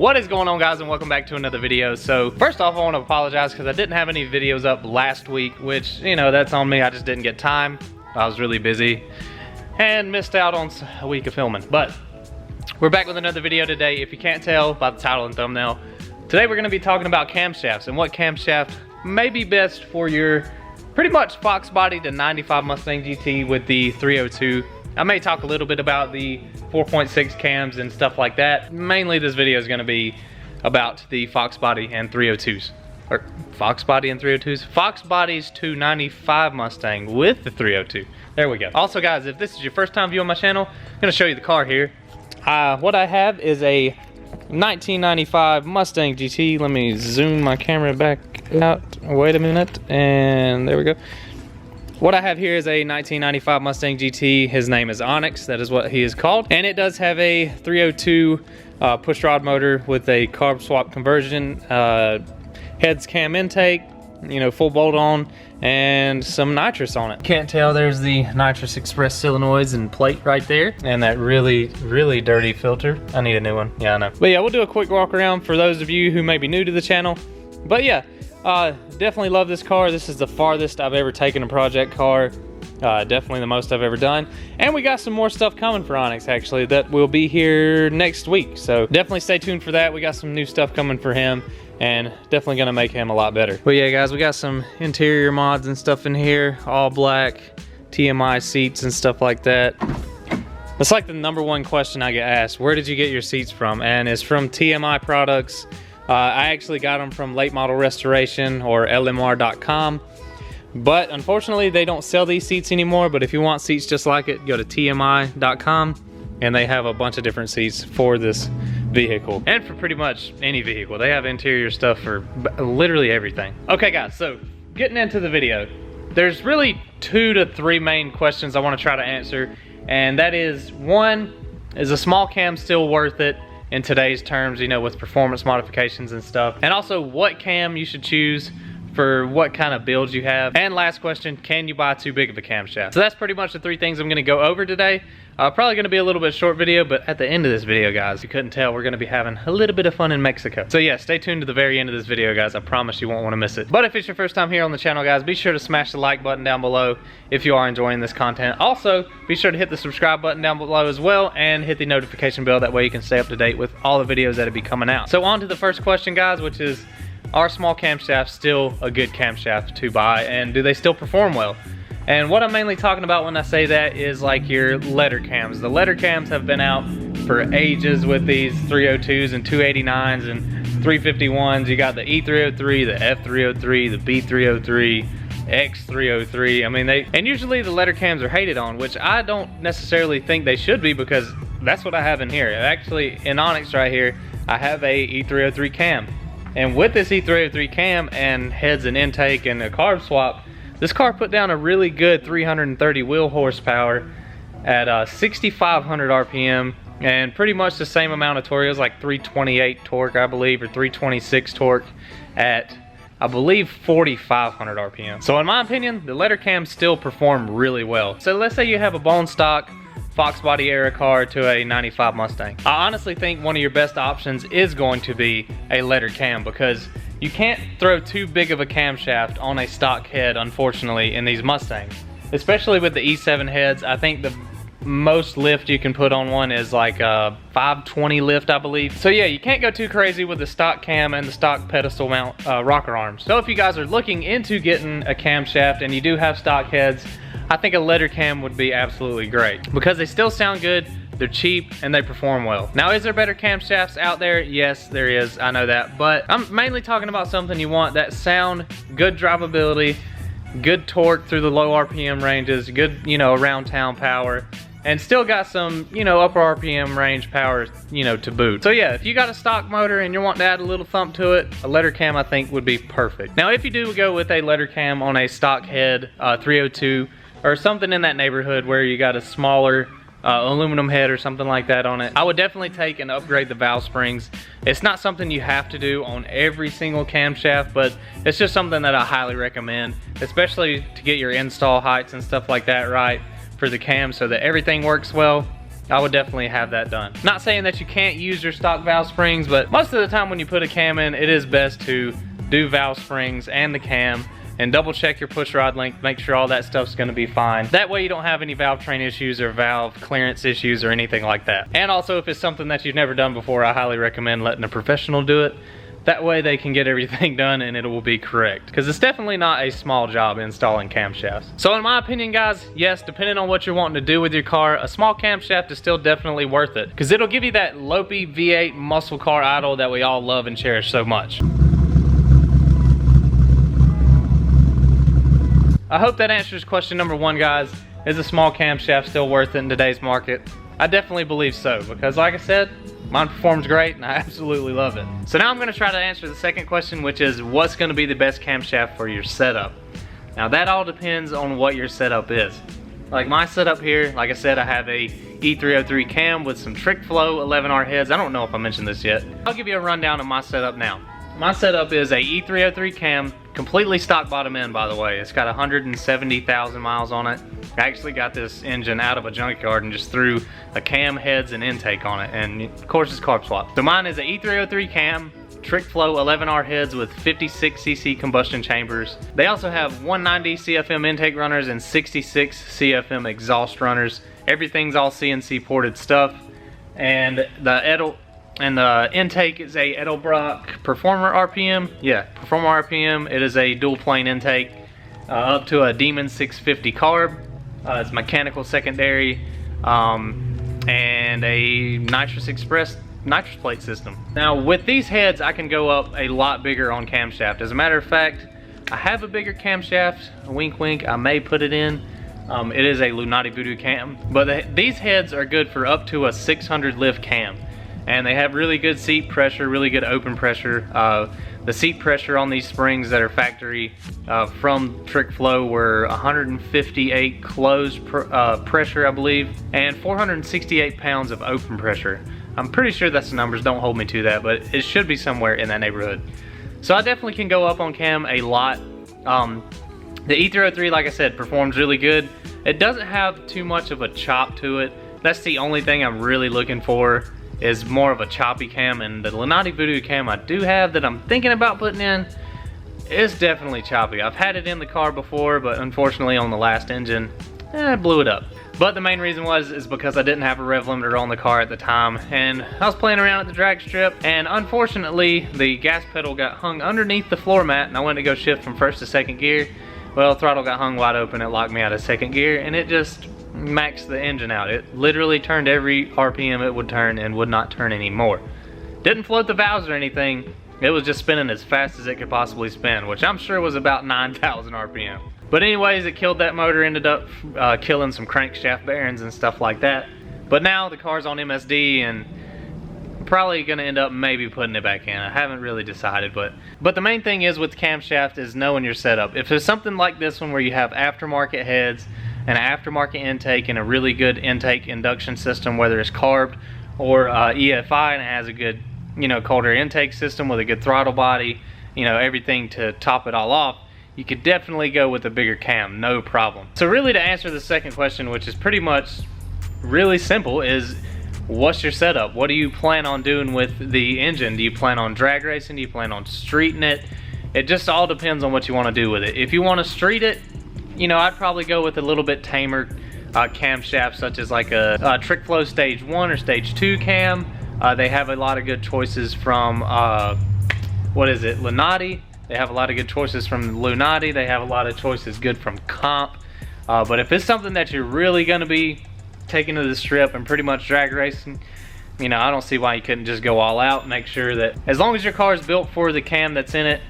What is going on, guys, and welcome back to another video. So first off, I want to apologize because I didn't have any videos up last week, which, you know, that's on me. I just didn't get time. I was really busy and missed out on a week of filming. But we're back with another video today. If you can't tell by the title and thumbnail, today we're going to be talking about camshafts and what camshaft may be best for your pretty much Foxbody to 95 Mustang GT with the 302. I may talk a little bit about the 4.6 cams and stuff like that. Mainly this video is going to be about the Foxbody and 302s. Or Foxbody and 302s? Foxbody's 295 Mustang with the 302. There we go. Also, guys, if this is your first time viewing my channel, I'm going to show you the car here. What I have is a 1995 Mustang GT. Let me zoom my camera back out. Wait a minute, and there we go. What I have here is a 1995 Mustang GT. His name is Onyx, that is what he is called. And it does have a 302 push rod motor with a carb swap conversion, heads cam intake, you know, full bolt on, and some nitrous on it. Can't tell, there's the nitrous express solenoids and plate right there, and that really dirty filter. I need a new one. Yeah, I know. But yeah, we'll do a quick walk around for those of you who may be new to the channel. But yeah, definitely love this car. This is the farthest I've ever taken a project car. Definitely the most I've ever done. And we got some more stuff coming for Onyx, actually, that will be here next week. So definitely stay tuned for that. We got some new stuff coming for him, and definitely gonna make him a lot better. But yeah, guys, we got some interior mods and stuff in here. All black, TMI seats and stuff like that. That's like the #1 question I get asked. Where did you get your seats from? And it's from TMI products. I actually got them from Late Model Restoration or LMR.com. But unfortunately, they don't sell these seats anymore. But if you want seats just like it, go to TMI.com, and they have a bunch of different seats for this vehicle and for pretty much any vehicle. They have interior stuff for literally everything. Okay, guys, so getting into the video, there's really 2 to 3 main questions I want to try to answer, and that is, one, is a small cam still worth it in today's terms, you know, with performance modifications and stuff? And also, what cam you should choose for what kind of builds you have. And last question, can you buy too big of a camshaft? So that's pretty much the 3 things I'm gonna go over today. Probably gonna be a little bit short video, but at the end of this video, guys, if you couldn't tell, we're gonna be having a little bit of fun in Mexico. So yeah, stay tuned to the very end of this video, guys. I promise you won't wanna miss it. But if it's your first time here on the channel, guys, be sure to smash the like button down below if you are enjoying this content. Also, be sure to hit the subscribe button down below as well, and hit the notification bell. That way you can stay up to date with all the videos that'll be coming out. So on to the first question, guys, which is, are small camshafts still a good camshaft to buy, and do they still perform well? And what I'm mainly talking about when I say that is like your letter cams. The letter cams have been out for ages with these 302s and 289s and 351s. You got the E303, the F303, the B303, X303. I mean, and usually the letter cams are hated on, which I don't necessarily think they should be, because that's what I have in here. Actually, in Onyx right here, I have a E303 cam. And with this E303 cam and heads and intake and a carb swap, this car put down a really good 330 wheel horsepower at 6,500 RPM, and pretty much the same amount of torque. It was like 328 torque, I believe, or 326 torque at, I believe, 4,500 RPM. So in my opinion, the letter cams still perform really well. So let's say you have a bone stock Foxbody era car to a 95 Mustang. I honestly think one of your best options is going to be a letter cam, because you can't throw too big of a camshaft on a stock head, unfortunately, in these Mustangs. Especially with the E7 heads. I think the most lift you can put on one is like a 520 lift, I believe. So yeah, you can't go too crazy with the stock cam and the stock pedestal mount rocker arms. So if you guys are looking into getting a camshaft and you do have stock heads, I think a letter cam would be absolutely great, because they still sound good, they're cheap, and they perform well. Now, is there better camshafts out there? Yes, there is, I know that, but I'm mainly talking about something you want that sound, good drivability, good torque through the low RPM ranges, good, you know, around town power, and still got some, you know, upper RPM range power, you know, to boot. So yeah, if you got a stock motor and you're wanting to add a little thump to it, a letter cam I think would be perfect. Now, if you do go with a letter cam on a stock head 302, or something in that neighborhood where you got a smaller aluminum head or something like that on it, I would definitely take and upgrade the valve springs. It's not something you have to do on every single camshaft, but it's just something that I highly recommend, especially to get your install heights and stuff like that right for the cam, so that everything works well. I would definitely have that done. Not saying that you can't use your stock valve springs, but most of the time when you put a cam in, it is best to do valve springs and the cam and double check your push rod length, make sure all that stuff's gonna be fine. That way you don't have any valve train issues or valve clearance issues or anything like that. And also, if it's something that you've never done before, I highly recommend letting a professional do it. That way they can get everything done and it will be correct. Because it's definitely not a small job installing camshafts. So in my opinion, guys, yes, depending on what you're wanting to do with your car, a small camshaft is still definitely worth it. Because it'll give you that lopey V8 muscle car idle that we all love and cherish so much. I hope that answers question number 1, guys. Is a small camshaft still worth it in today's market? I definitely believe so, because like I said, mine performs great and I absolutely love it. So now I'm gonna try to answer the second question, which is what's gonna be the best camshaft for your setup? Now that all depends on what your setup is. Like my setup here, like I said, I have a E303 cam with some trick flow 11R heads. I don't know if I mentioned this yet. I'll give you a rundown of my setup now. My setup is a E303 cam, completely stock bottom end, by the way. It's got 170,000 miles on it. I actually got this engine out of a junkyard and just threw a cam, heads, and intake on it, and of course it's carb swap. So mine is a E303 cam, trick flow 11R heads with 56cc combustion chambers. They also have 190 CFM intake runners and 66 CFM exhaust runners. Everything's all CNC ported stuff, and the intake is a Edelbrock Performer RPM. Yeah, Performer RPM. It is a dual plane intake up to a Demon 650 carb. It's mechanical secondary and a Nitrous Express nitrous plate system. Now with these heads, I can go up a lot bigger on camshaft. As a matter of fact, I have a bigger camshaft. Wink wink, I may put it in. It is a Lunati Voodoo cam, but these heads are good for up to a 600 lift cam. And they have really good seat pressure, really good open pressure. The seat pressure on these springs that are factory from Trick Flow were 158 closed pressure, I believe, and 468 pounds of open pressure. I'm pretty sure that's the numbers, don't hold me to that, but it should be somewhere in that neighborhood. So I definitely can go up on cam a lot. The E303, like I said, performs really good. It doesn't have too much of a chop to it. That's the only thing I'm really looking for, is more of a choppy cam. And the Lunati Voodoo cam I do have that I'm thinking about putting in, it's definitely choppy. I've had it in the car before, but unfortunately on the last engine, I blew it up. But the main reason is because I didn't have a rev limiter on the car at the time, and I was playing around at the drag strip, and unfortunately the gas pedal got hung underneath the floor mat, and I went to go shift from first to second gear. Well, throttle got hung wide open, it locked me out of second gear, and it just maxed the engine out. It literally turned every RPM it would turn and would not turn anymore. Didn't float the valves or anything, it was just spinning as fast as it could possibly spin, which I'm sure was about 9,000 RPM. But anyways, it killed that motor, ended up killing some crankshaft bearings and stuff like that. But now the car's on MSD, and I'm probably gonna end up maybe putting it back in. I haven't really decided, but the main thing is with the camshaft is knowing your setup. If there's something like this one where you have aftermarket heads, an aftermarket intake, and a really good intake induction system, whether it's carbed or EFI, and it has a good, cold air intake system with a good throttle body, everything to top it all off, you could definitely go with a bigger cam, no problem. So really, to answer the second question, which is pretty much really simple, is what's your setup? What do you plan on doing with the engine? Do you plan on drag racing? Do you plan on streeting it? It just all depends on what you want to do with it. If you want to street it, I'd probably go with a little bit tamer camshaft, such as like a Trick Flow Stage 1 or Stage 2 cam. They have a lot of good choices from, Lunati. They have a lot of good choices from Lunati. They have a lot of choices good from Comp. But if it's something that you're really going to be taking to the strip and pretty much drag racing, I don't see why you couldn't just go all out. Make sure that as long as your car is built for the cam that's in it,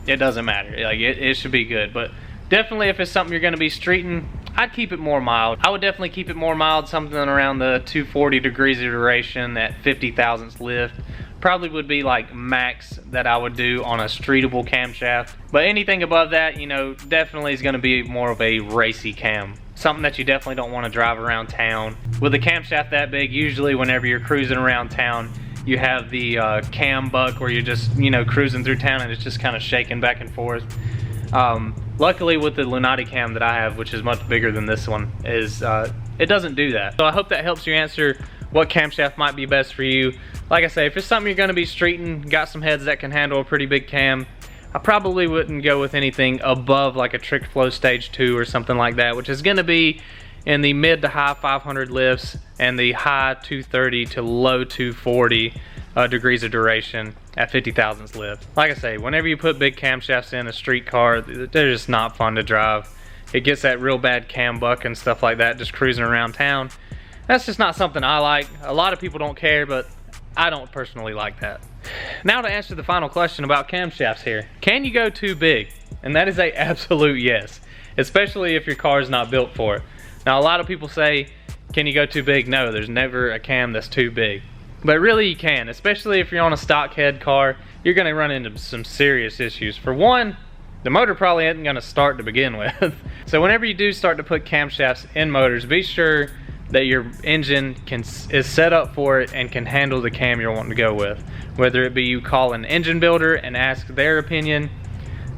it doesn't matter. Like it should be good. But definitely if it's something you're going to be streeting, I'd keep it more mild. I would definitely keep it more mild, something around the 240 degrees of duration at 50 thousandths lift. Probably would be like max that I would do on a streetable camshaft. But anything above that, definitely is going to be more of a racy cam. Something that you definitely don't want to drive around town. With a camshaft that big, usually whenever you're cruising around town, you have the cam buck where you're just, cruising through town and it's just kind of shaking back and forth. Luckily with the Lunati cam that I have, which is much bigger than this one, is it doesn't do that. So I hope that helps you answer what camshaft might be best for you. Like I say, if it's something you're gonna be streeting, got some heads that can handle a pretty big cam, I probably wouldn't go with anything above like a Trick Flow Stage 2 or something like that, which is gonna be in the mid to high 500 lifts and the high 230 to low 240 degrees of duration at 50 thousandths lift. Like I say, whenever you put big camshafts in a street car, they're just not fun to drive. It gets that real bad cam buck and stuff like that, just cruising around town. That's just not something I like. A lot of people don't care, but I don't personally like that. Now to answer the final question about camshafts here. Can you go too big? And that is a absolute yes, especially if your car is not built for it. Now a lot of people say, can you go too big? No, there's never a cam that's too big. But really you can, especially if you're on a stock head car, you're gonna run into some serious issues. For one, the motor probably isn't gonna start to begin with. So whenever you do start to put camshafts in motors, be sure that your engine is set up for it and can handle the cam you're wanting to go with. Whether it be you call an engine builder and ask their opinion,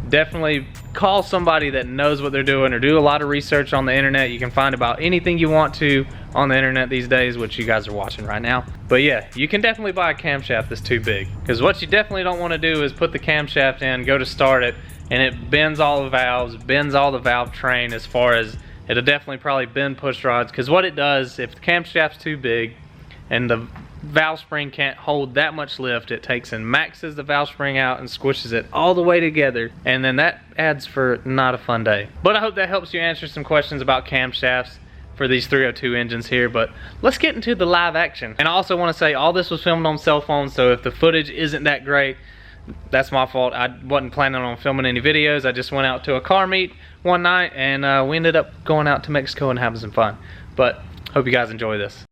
definitely call somebody that knows what they're doing, or do a lot of research on the internet. You can find about anything you want to on the internet these days, which you guys are watching right now. But yeah, you can definitely buy a camshaft that's too big, because what you definitely don't want to do is put the camshaft in, go to start it, and it bends all the valves, bends all the valve train, as far as it'll definitely probably bend push rods. Because what it does, if the camshaft's too big and the valve spring can't hold that much lift, it takes and maxes the valve spring out and squishes it all the way together, and then that adds for not a fun day. But I hope that helps you answer some questions about camshafts for these 302 engines here. But let's get into the live action. And I also want to say, all this was filmed on cell phone, so if the footage isn't that great, that's my fault. I wasn't planning on filming any videos. I just went out to a car meet one night, and we ended up going out to Mexico and having some fun. But hope you guys enjoy this.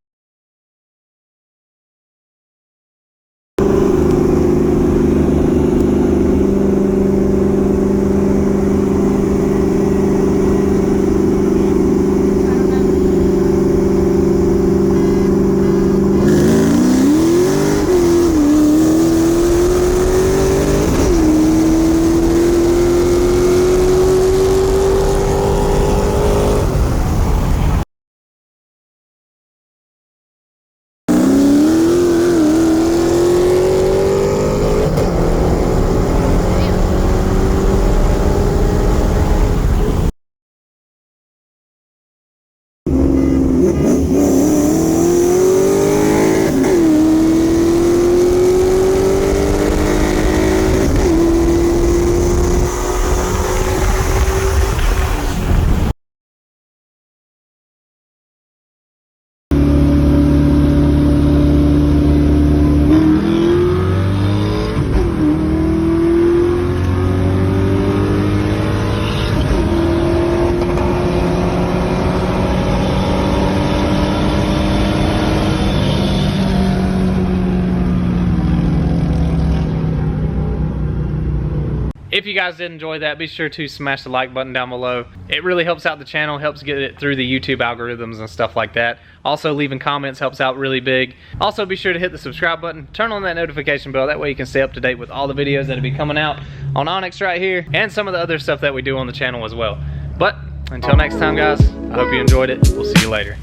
If you guys did enjoy that, be sure to smash the like button down below. It really helps out the channel, helps get it through the YouTube algorithms and stuff like that. Also, leaving comments helps out really big. Also, be sure to hit the subscribe button, turn on that notification bell, that way you can stay up to date with all the videos that'll be coming out on Onyx right here, and some of the other stuff that we do on the channel as well. But until next time guys, I hope you enjoyed it. We'll see you later.